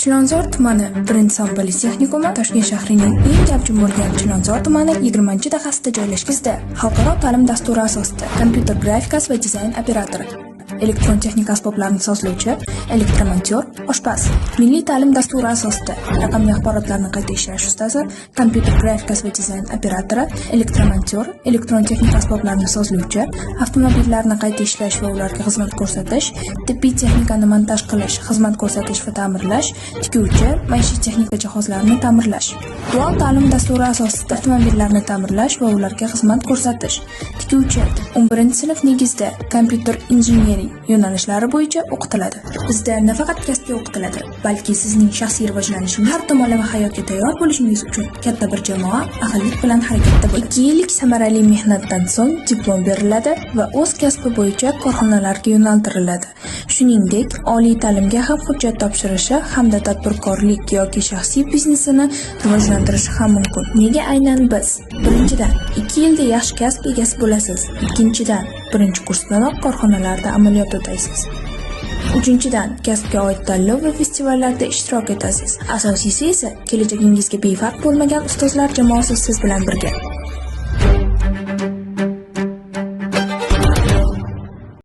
Chilonzor tumani 1-son politexnikumi Toshkent shahrining eng gavjum bo'lgan Chilonzor tumani 20-dahasida joylashgan. Bizda xalqaro ta'lim dasturi asosida kompyuter grafikasi va dizayn operatori, elektron texnika asboblarini sozlovchi, elektromonteur, oshpaz, milliy ta'lim dasturi asosida raqamli axborotlarni qayta ishlash ustasi, kompyuter grafikasi va dizayn operatori, elektromonteur, elektron texnika asboblarini sozlovchi, avtomobillarni qayta ishlash va ularga xizmat ko'rsatish, tibbiy texnikani montaj qilish, xizmat ko'rsatish va ta'mirlash, tikuvchi, maishiy texnika jihozlarini ta'mirlash. Dual ta'lim dasturi asosida avtomobillarni ta'mirlash va ularga xizmat ko'rsatish, tikuvchi 11-sinf negizida kompyuter injiniring yo'nalishlari bo'yicha o'qitiladi. Bizda nafaqat kasbga o'qitiladi, balki sizning shaxsiy rivojlanishingiz, har tomonlama hayotga tayyor bo'lishingiz uchun katta bir jamoa ahillik bilan harakatda bo'ladi. 2 yillik samarali mehnatdan so'ng diplom beriladi va o'z kasbi bo'yicha korxonalarga yo'naltiriladi. Shuningdek, oliy ta'limga ham hujjat topshirishi hamda tadbirkorlik yoki shaxsiy biznesini rivojlantirishi ham mumkin. Nega aynan biz? Birinchidan, 2 yilda yaxshi kasb egasi bo'lasiz. Ikkinchidan, birinchi kursdanoq korxonalarda amaliyot o'taysiz. Uchinchidan, kasbga oid tanlov va festivallarda ishtirok etasiz. Asosiysi esa kelajagingizga befarq bo'lmagan ustozlar jamoasi siz bilan birga.